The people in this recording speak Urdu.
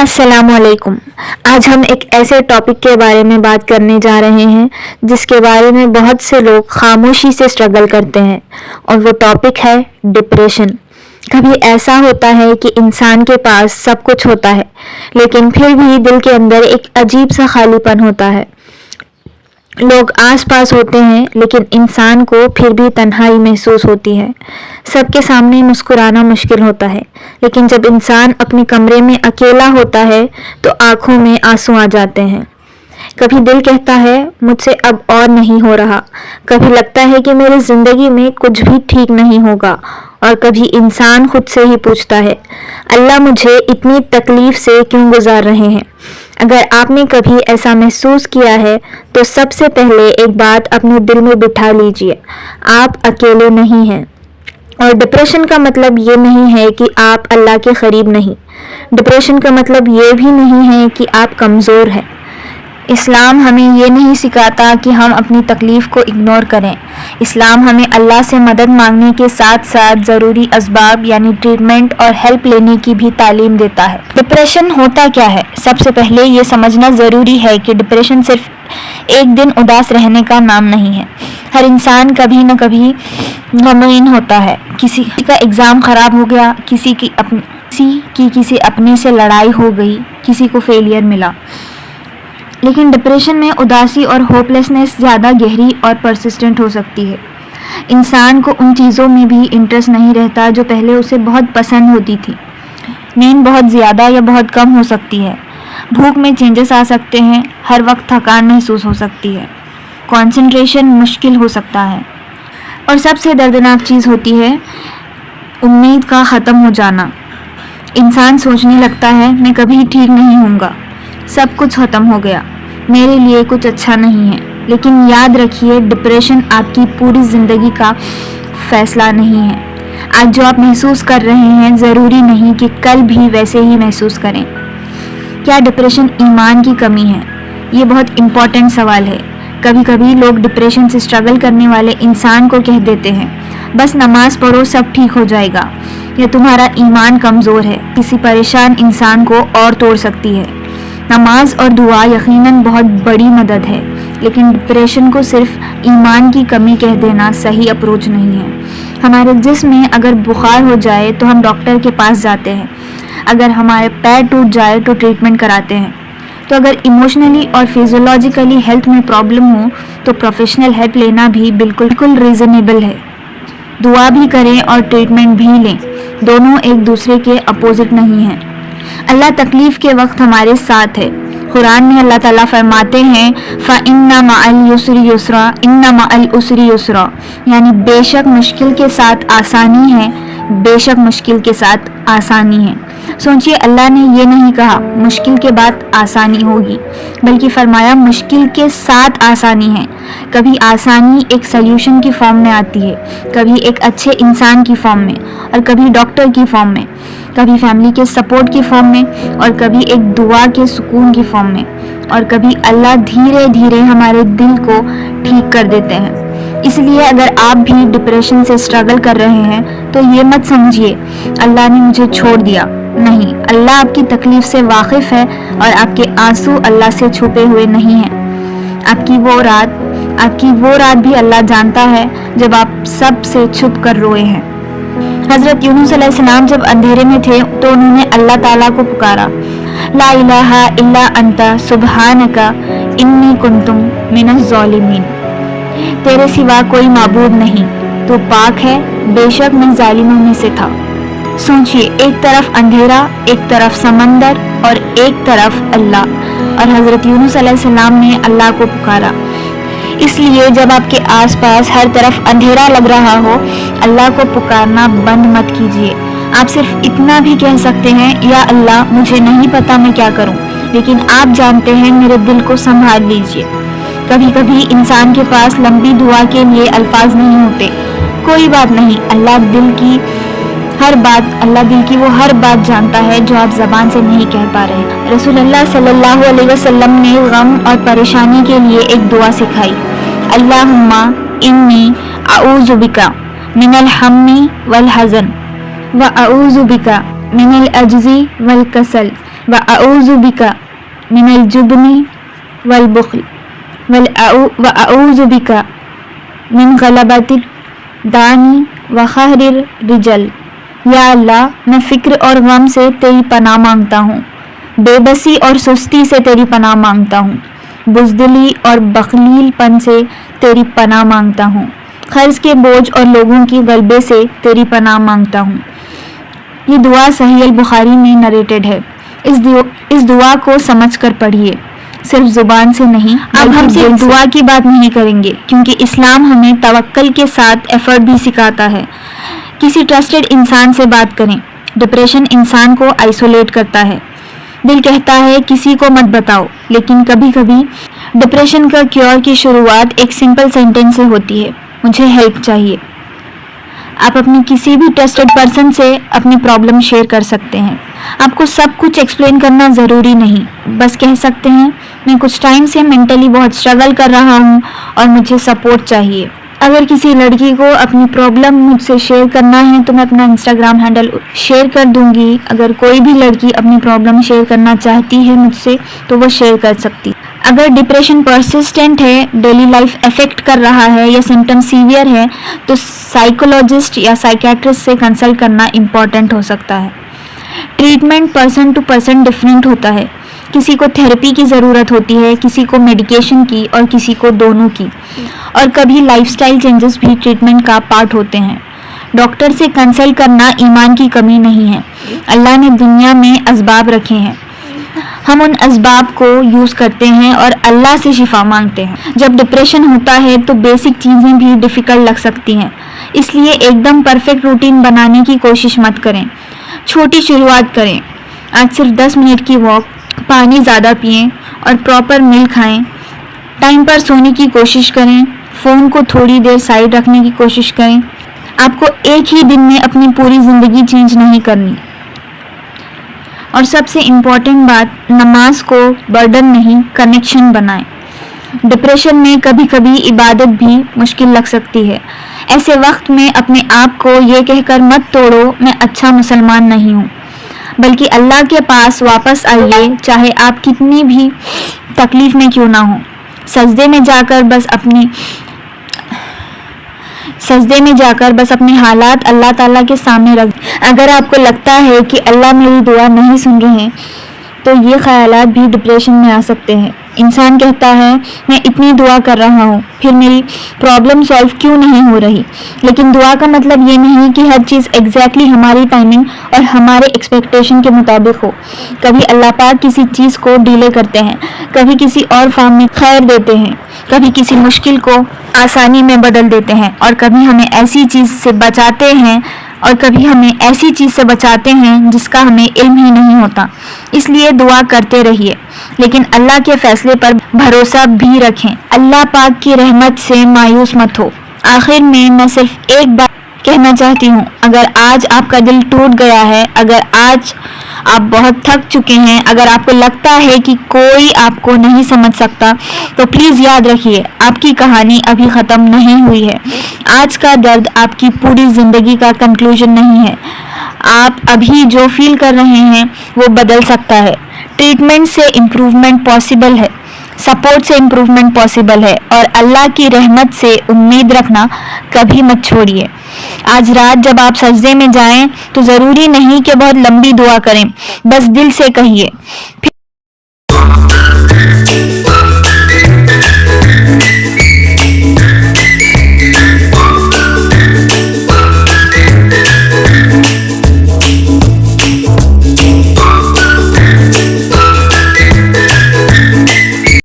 السلام علیکم۔ آج ہم ایک ایسے ٹاپک کے بارے میں بات کرنے جا رہے ہیں جس کے بارے میں بہت سے لوگ خاموشی سے اسٹرگل کرتے ہیں، اور وہ ٹاپک ہے ڈپریشن۔ کبھی ایسا ہوتا ہے کہ انسان کے پاس سب کچھ ہوتا ہے لیکن پھر بھی دل کے اندر ایک عجیب سا خالی پن ہوتا ہے۔ لوگ آس پاس ہوتے ہیں لیکن انسان کو پھر بھی تنہائی محسوس ہوتی ہے۔ سب کے سامنے مسکرانا مشکل ہوتا ہے لیکن جب انسان اپنے کمرے میں اکیلا ہوتا ہے تو آنکھوں میں آنسو آ جاتے ہیں۔ کبھی دل کہتا ہے مجھ سے اب اور نہیں ہو رہا، کبھی لگتا ہے کہ میری زندگی میں کچھ بھی ٹھیک نہیں ہوگا، اور کبھی انسان خود سے ہی پوچھتا ہے اللہ مجھے اتنی تکلیف سے کیوں گزار رہے ہیں۔ اگر آپ نے کبھی ایسا محسوس کیا ہے تو سب سے پہلے ایک بات اپنے دل میں بٹھا لیجئے، آپ اکیلے نہیں ہیں۔ اور ڈپریشن کا مطلب یہ نہیں ہے کہ آپ اللہ کے قریب نہیں، ڈپریشن کا مطلب یہ بھی نہیں ہے کہ آپ کمزور ہیں۔ اسلام ہمیں یہ نہیں سکھاتا کہ ہم اپنی تکلیف کو اگنور کریں۔ اسلام ہمیں اللہ سے مدد مانگنے کے ساتھ ساتھ ضروری اسباب یعنی ٹریٹمنٹ اور ہیلپ لینے کی بھی تعلیم دیتا ہے۔ ڈپریشن ہوتا کیا ہے؟ سب سے پہلے یہ سمجھنا ضروری ہے کہ ڈپریشن صرف ایک دن اداس رہنے کا نام نہیں ہے۔ ہر انسان کبھی نہ کبھی غمگین ہوتا ہے۔ کسی کا ایگزام خراب ہو گیا، کسی کی اپنے سے لڑائی ہو گئی، کسی کو فیلئر ملا۔ لیکن ڈپریشن میں اداسی اور ہوپلیسنس زیادہ گہری اور پرسسٹنٹ ہو سکتی ہے۔ انسان کو ان چیزوں میں بھی انٹرسٹ نہیں رہتا جو پہلے اسے بہت پسند ہوتی تھی۔ نیند بہت زیادہ یا بہت کم ہو سکتی ہے، بھوک میں چینجز آ سکتے ہیں، ہر وقت تھکان محسوس ہو سکتی ہے، کنسنٹریشن مشکل ہو سکتا ہے، اور سب سے دردناک چیز ہوتی ہے امید کا ختم ہو جانا۔ انسان سوچنے لگتا ہے میں کبھی ٹھیک نہیں ہوں گا، سب کچھ ختم ہو گیا، میرے لیے کچھ اچھا نہیں ہے۔ لیکن یاد رکھیے ڈپریشن آپ کی پوری زندگی کا فیصلہ نہیں ہے۔ آج جو آپ محسوس کر رہے ہیں ضروری نہیں کہ کل بھی ویسے ہی محسوس کریں۔ کیا ڈپریشن ایمان کی کمی ہے؟ یہ بہت امپورٹنٹ سوال ہے۔ کبھی کبھی لوگ ڈپریشن سے اسٹرگل کرنے والے انسان کو کہہ دیتے ہیں بس نماز پڑھو سب ٹھیک ہو جائے گا، یا تمہارا ایمان کمزور ہے۔ کسی پریشان انسان کو اور توڑ سکتی ہے۔ نماز اور دعا یقیناً بہت بڑی مدد ہے، لیکن ڈپریشن کو صرف ایمان کی کمی کہہ دینا صحیح اپروچ نہیں ہے۔ ہمارے جسم میں اگر بخار ہو جائے تو ہم ڈاکٹر کے پاس جاتے ہیں، اگر ہمارے پیر ٹوٹ جائے تو ٹریٹمنٹ کراتے ہیں۔ تو اگر ایموشنلی اور فزیولوجیکلی ہیلتھ میں پرابلم ہو تو پروفیشنل ہیلپ لینا بھی بالکل ریزنیبل ہے۔ دعا بھی کریں اور ٹریٹمنٹ بھی لیں، دونوں ایک دوسرے کے اپوزٹ نہیں ہیں۔ اللہ تکلیف کے وقت ہمارے ساتھ ہے۔ قرآن میں اللہ تعالیٰ فرماتے ہیں فَإِنَّ مَعَ الْيُسْرِ يُسْرًا إِنَّ مَعَ الْعُسْرِ يُسْرًا، یعنی بے شک مشکل کے ساتھ آسانی ہے، بے شک مشکل کے ساتھ آسانی ہے۔ سوچئے اللہ نے یہ نہیں کہا مشکل کے بعد آسانی ہوگی، بلکہ فرمایا مشکل کے ساتھ آسانی ہے۔ کبھی آسانی ایک سلیوشن کی فارم میں آتی ہے، کبھی ایک اچھے انسان کی فارم میں، اور کبھی ڈاکٹر کی فارم میں، کبھی فیملی کے سپورٹ کی فارم میں، اور کبھی ایک دعا کے سکون کی فارم میں، اور کبھی اللہ دھیرے دھیرے ہمارے دل کو ٹھیک کر دیتے ہیں۔ اس لیے اگر آپ بھی ڈپریشن سے اسٹرگل کر رہے ہیں تو یہ مت سمجھیے اللہ نے مجھے چھوڑ دیا، نہیں، اللہ آپ کی تکلیف سے واقف ہے، اور آپ کے آنسو اللہ سے چھپے ہوئے نہیں ہیں۔ آپ کی وہ رات بھی اللہ جانتا ہے جب آپ سب سے چھپ کر روئے ہیں۔ حضرت یونس علیہ السلام جب اندھیرے میں تھے تو انہوں نے اللہ تعالیٰ کو پکارا لا الہ الا انت سبحانک انی کنت من الظالمین، تیرے سوا کوئی معبود نہیں، تو پاک ہے، بے شک میں ظالموں میں سے تھا۔ سوچئے ایک طرف اندھیرا، ایک طرف سمندر، اور ایک طرف اللہ، اور حضرت یونس علیہ السلام نے اللہ کو پکارا۔ اس لیے جب آپ کے آس پاس ہر طرف اندھیرا لگ رہا ہو اللہ کو پکارنا بند مت کیجیے۔ آپ صرف اتنا بھی کہہ سکتے ہیں یا اللہ مجھے نہیں پتا میں کیا کروں، لیکن آپ جانتے ہیں، میرے دل کو سنبھال لیجیے۔ کبھی کبھی انسان کے پاس لمبی دعا کے لیے الفاظ نہیں ہوتے، کوئی بات نہیں، اللہ دل کی وہ ہر بات جانتا ہے جو آپ زبان سے نہیں کہہ پا رہے۔ رسول اللہ صلی اللہ علیہ وسلم نے غم اور پریشانی کے لیے ایک دعا سکھائی، اللہم انی اعوذ بک من الہم والحزن واعوذ بک من العجز والکسل وأعوذ بك من الجبن والبخل وأعوذ بك من غلبۃ الدانی وقہر الرجال۔ یا اللہ، میں فکر اور غم سے تیری پناہ مانگتا ہوں، بے بسی اور سستی سے تیری پناہ مانگتا ہوں، بزدلی اور بخیل پن سے تیری پناہ مانگتا ہوں، قرض کے بوجھ اور لوگوں کی غلبے سے تیری پناہ مانگتا ہوں۔ یہ دعا صحیح البخاری میں نریٹڈ ہے۔ اس دعا کو سمجھ کر پڑھیے، صرف زبان سے نہیں۔ اب ہم صرف دعا کی بات نہیں کریں گے، کیونکہ اسلام ہمیں توکل کے ساتھ ایفرٹ بھی سکھاتا ہے۔ کسی ٹرسٹڈ انسان سے بات کریں۔ ڈپریشن انسان کو آئسولیٹ کرتا ہے۔ دل کہتا ہے کسی کو مت بتاؤ، لیکن کبھی کبھی ڈپریشن کا کیور کی شروعات ایک سمپل سینٹینس سے ہوتی ہے، مجھے ہیلپ چاہیے۔ آپ اپنی کسی بھی ٹرسٹڈ پرسن سے اپنی پرابلم شیئر کر سکتے ہیں۔ آپ کو سب کچھ ایکسپلین کرنا ضروری نہیں، بس کہہ سکتے ہیں میں کچھ ٹائم سے مینٹلی بہت اسٹرگل کر رہا ہوں اور مجھے سپورٹ چاہیے۔ اگر کسی لڑکی کو اپنی پرابلم مجھ سے شیئر کرنا ہے تو میں اپنا انسٹاگرام ہینڈل شیئر کر دوں گی۔ اگر کوئی بھی لڑکی اپنی پرابلم شیئر کرنا چاہتی ہے مجھ سے تو وہ شیئر کر سکتی۔ اگر ڈپریشن پرسسٹنٹ ہے، ڈیلی لائف افیکٹ کر رہا ہے یا سمٹم سیویئر ہے تو سائیکولوجسٹ یا سائیکیٹرسٹ سے کنسلٹ کرنا امپورٹنٹ ہو سکتا ہے۔ Treatment person to person different ہوتا ہے۔ کسی کو تھیراپی کی ضرورت ہوتی ہے، کسی کو میڈیکیشن کی اور کسی کو دونوں کی، اور کبھی لائف سٹائل چینجز بھی ٹریٹمنٹ کا پارٹ ہوتے ہیں۔ ڈاکٹر سے کنسلٹ کرنا ایمان کی کمی نہیں ہے۔ اللہ نے دنیا میں اسباب رکھے ہیں، ہم ان اسباب کو یوز کرتے ہیں اور اللہ سے شفا مانگتے ہیں۔ جب ڈپریشن ہوتا ہے تو بیسک چیزیں بھی ڈیفیکلٹ لگ سکتی ہیں، اس لیے ایک دم پرفیکٹ روٹین بنانے کی کوشش مت کریں، چھوٹی شروعات کریں۔ آج صرف 10 منٹ کی واک، پانی زیادہ پئیں اور پراپر میل کھائیں، ٹائم پر سونے کی کوشش کریں، فون کو تھوڑی دیر سائڈ رکھنے کی کوشش کریں۔ آپ کو ایک ہی دن میں اپنی پوری زندگی چینج نہیں کرنی۔ اور سب سے امپورٹنٹ بات، نماز کو برڈن نہیں، کنیکشن بنائیں۔ ڈپریشن میں کبھی کبھی عبادت بھی مشکل لگ سکتی ہے۔ ایسے وقت میں اپنے آپ کو یہ کہہ کر مت توڑو میں اچھا مسلمان نہیں ہوں، بلکہ اللہ کے پاس واپس آئیے، چاہے آپ کتنی بھی تکلیف میں کیوں نہ ہوں۔ سجدے میں جا کر بس اپنے حالات اللہ تعالیٰ کے سامنے رکھ دیں۔ اگر آپ کو لگتا ہے کہ اللہ میری دعا نہیں سن رہے تو یہ خیالات بھی ڈپریشن میں آ سکتے ہیں۔ انسان کہتا ہے میں اتنی دعا کر رہا ہوں، پھر میری پرابلم سالو کیوں نہیں ہو رہی؟ لیکن دعا کا مطلب یہ نہیں کہ ہر چیز ایگزیکٹلی ہماری ٹائمنگ اور ہمارے ایکسپیکٹیشن کے مطابق ہو۔ کبھی اللہ پاک کسی چیز کو ڈیلے کرتے ہیں، کبھی کسی اور فارم میں خیر دیتے ہیں، کبھی کسی مشکل کو آسانی میں بدل دیتے ہیں، اور کبھی ہمیں ایسی چیز سے بچاتے ہیں جس کا ہمیں علم ہی نہیں ہوتا۔ اس لیے دعا کرتے رہیے، لیکن اللہ کے فیصلے پر بھروسہ بھی رکھیں۔ اللہ پاک کی رحمت سے مایوس مت ہو۔ آخر میں صرف ایک بات کہنا چاہتی ہوں، اگر آج آپ کا دل ٹوٹ گیا ہے، اگر آج آپ بہت تھک چکے ہیں، اگر آپ کو لگتا ہے کہ کوئی آپ کو نہیں سمجھ سکتا، تو پلیز یاد رکھیے آپ کی کہانی ابھی ختم نہیں ہوئی ہے۔ آج کا درد آپ کی پوری زندگی کا کنکلوژن نہیں ہے۔ آپ ابھی جو فیل کر رہے ہیں وہ بدل سکتا ہے۔ ٹریٹمنٹ سے امپروومنٹ پاسبل ہے، سپورٹ سے امپروومنٹ پاسبل ہے، اور اللہ کی رحمت سے امید رکھنا کبھی مت چھوڑیے۔ آج رات جب آپ سجدے میں جائیں تو ضروری نہیں کہ بہت لمبی دعا کریں، بس دل سے کہیے،